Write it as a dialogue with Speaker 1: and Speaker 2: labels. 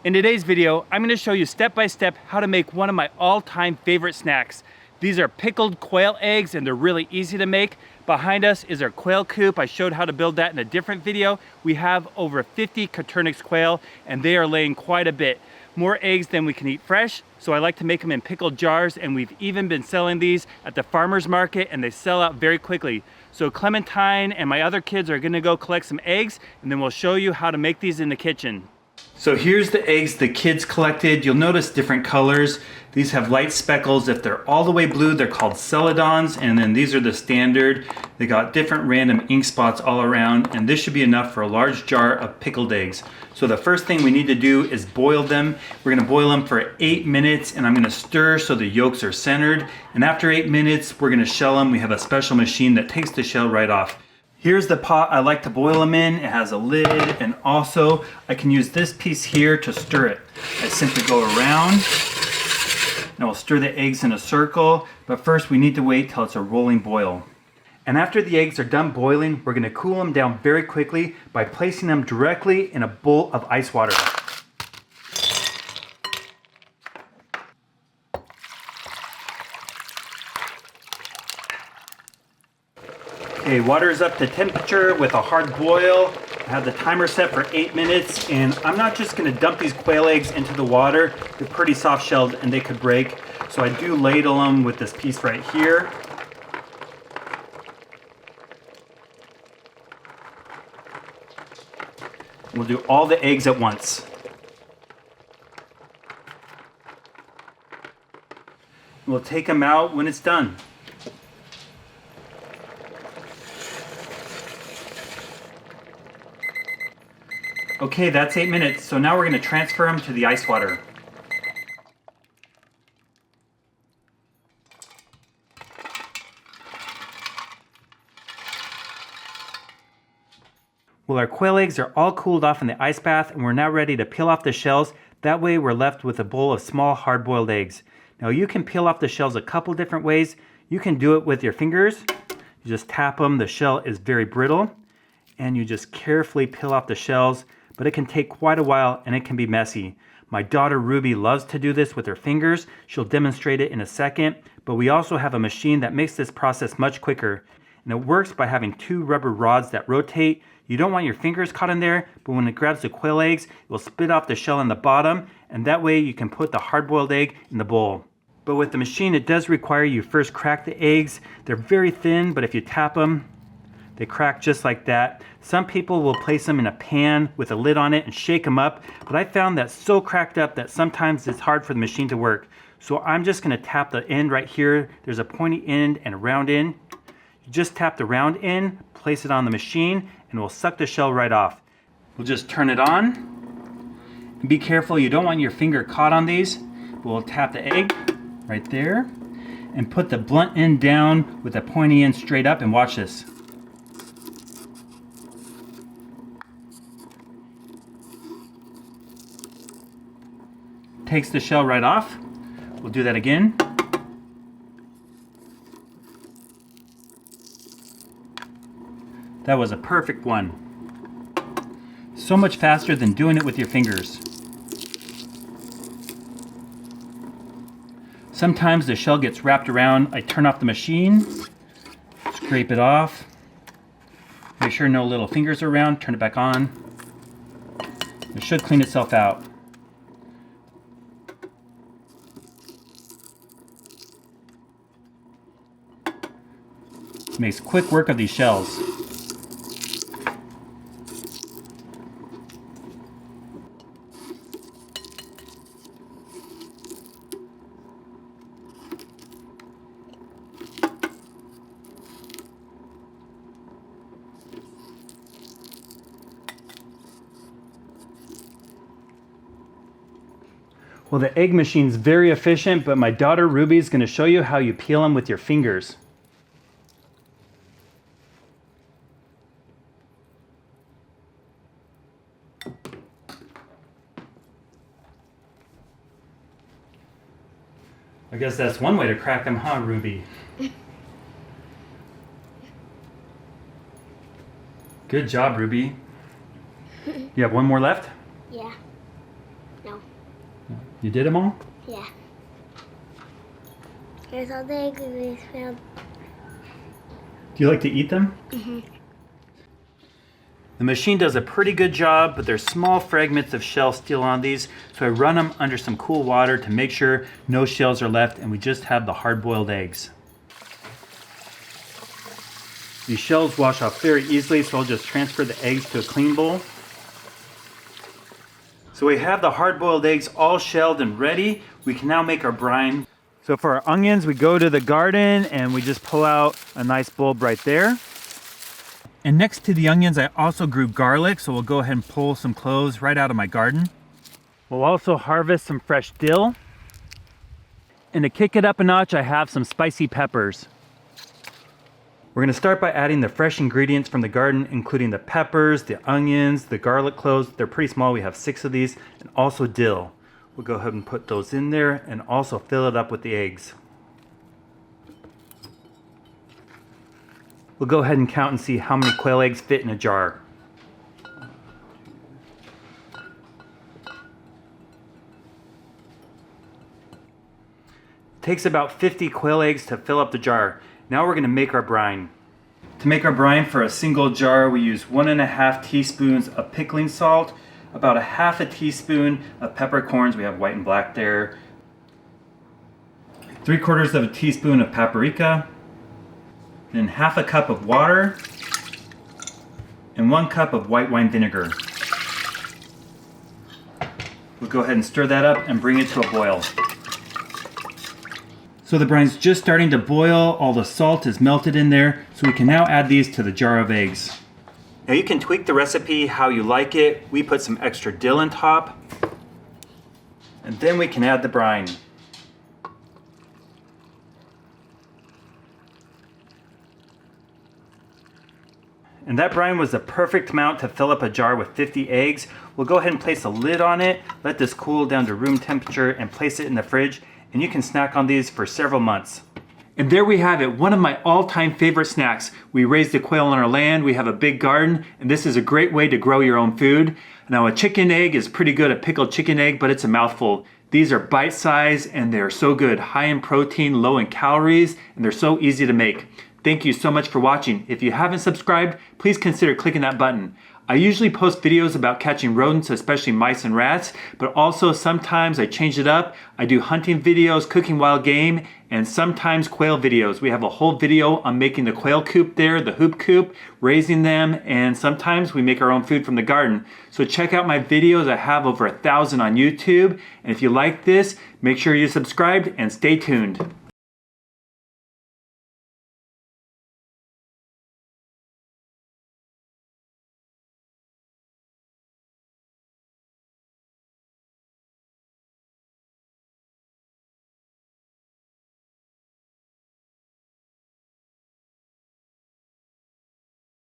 Speaker 1: In today's video, I'm going to show you step by step how to make one of my all-time favorite snacks. These are pickled quail eggs and they're really easy to make. Behind us is our quail coop. I showed how to build that in a different video. We have over 50 Coturnix quail and they are laying quite a bit. More eggs than we can eat fresh, so I like to make them in pickled jars, and we've even been selling these at the farmer's market and they sell out very quickly. So Clementine and my other kids are gonna go collect some eggs and then we'll show you how to make these in the kitchen. So here's the eggs the kids collected. You'll notice different colors. These have light speckles. If they're all the way blue, they're called celadons, and then these are the standard. They got different random ink spots all around, and this should be enough for a large jar of pickled eggs. So the first thing we need to do is boil them. We're gonna boil them for 8 minutes, and I'm gonna stir so the yolks are centered. And after 8 minutes, we're gonna shell them. We have a special machine that takes the shell right off. Here's the pot I like to boil them in. It has a lid, and also I can use this piece here to stir it. I simply go around and we'll stir the eggs in a circle, but first we need to wait till it's a rolling boil. And after the eggs are done boiling, we're gonna cool them down very quickly by placing them directly in a bowl of ice water. Okay, water is up to temperature with a hard boil. I have the timer set for 8 minutes, and I'm not just gonna dump these quail eggs into the water. They're pretty soft shelled and they could break. So I do ladle them with this piece right here. We'll do all the eggs at once. We'll take them out when it's done. Okay, that's 8 minutes, so now we're going to transfer them to the ice water. Well, our quail eggs are all cooled off in the ice bath and we're now ready to peel off the shells. That way we're left with a bowl of small hard-boiled eggs. Now you can peel off the shells a couple different ways. You can do it with your fingers. You just tap them, the shell is very brittle, and you just carefully peel off the shells. But it can take quite a while and it can be messy. My daughter Ruby loves to do this with her fingers. She'll demonstrate it in a second, but we also have a machine that makes this process much quicker. And it works by having 2 rubber rods that rotate. You don't want your fingers caught in there, but when it grabs the quail eggs, it will spit off the shell in the bottom, and that way you can put the hard-boiled egg in the bowl. But with the machine, it does require you first crack the eggs. They're very thin, but if you tap them, they crack just like that. Some people will place them in a pan with a lid on it and shake them up, but I found that so cracked up that sometimes it's hard for the machine to work. So I'm just gonna tap the end right here. There's a pointy end and a round end. You just tap the round end, place it on the machine, and we'll suck the shell right off. We'll just turn it on. And be careful, you don't want your finger caught on these. We'll tap the egg right there and put the blunt end down with the pointy end straight up, and watch this. Takes the shell right off. We'll do that again. That was a perfect one. So much faster than doing it with your fingers. Sometimes the shell gets wrapped around. I turn off the machine, scrape it off, make sure no little fingers are around, turn it back on. It should clean itself out. Makes quick work of these shells. Well, the egg machine's very efficient, but my daughter Ruby is going to show you how you peel them with your fingers. I guess that's one way to crack them, huh, Ruby? Good job, Ruby. You have one more left?
Speaker 2: Yeah. No.
Speaker 1: You did them all?
Speaker 2: Yeah. Here's all the eggs we found.
Speaker 1: Do you like to eat them?
Speaker 2: Mm-hmm.
Speaker 1: The machine does a pretty good job, but there's small fragments of shell still on these, so I run them under some cool water to make sure no shells are left and we just have the hard-boiled eggs. These shells wash off very easily, so I'll just transfer the eggs to a clean bowl. So we have the hard-boiled eggs all shelled and ready. We can now make our brine. So for our onions, we go to the garden and we just pull out a nice bulb right there. And next to the onions, I also grew garlic, so we'll go ahead and pull some cloves right out of my garden. We'll also harvest some fresh dill. And to kick it up a notch, I have some spicy peppers. We're gonna start by adding the fresh ingredients from the garden, including the peppers, the onions, the garlic cloves. They're pretty small, we have 6 of these, and also dill. We'll go ahead and put those in there and also fill it up with the eggs. We'll go ahead and count and see how many quail eggs fit in a jar. It takes about 50 quail eggs to fill up the jar. Now we're going to make our brine. To make our brine for a single jar, we use 1.5 teaspoons of pickling salt, about 1/2 teaspoon of peppercorns, we have white and black there, 3/4 teaspoon of paprika, then 1/2 cup of water, and 1 cup of white wine vinegar. We'll go ahead and stir that up and bring it to a boil. So the brine's just starting to boil, all the salt is melted in there, so we can now add these to the jar of eggs. Now you can tweak the recipe how you like it. We put some extra dill on top, and then we can add the brine. And that brine was the perfect amount to fill up a jar with 50 eggs. We'll go ahead and place a lid on it, let this cool down to room temperature, and place it in the fridge, and you can snack on these for several months. And there we have it, one of my all-time favorite snacks. We raise the quail on our land, we have a big garden, and this is a great way to grow your own food. Now a chicken egg is pretty good, a pickled chicken egg, but it's a mouthful. These are bite-sized and they're so good, high in protein, low in calories, and they're so easy to make. Thank you so much for watching. If you haven't subscribed, please consider clicking that button. I usually post videos about catching rodents, especially mice and rats, but also sometimes I change it up. I do hunting videos, cooking wild game, and sometimes quail videos. We have a whole video on making the quail coop there, the hoop coop, raising them, and sometimes we make our own food from the garden. So check out my videos. I have over 1,000 on YouTube. And if you like this, make sure you're subscribed and stay tuned.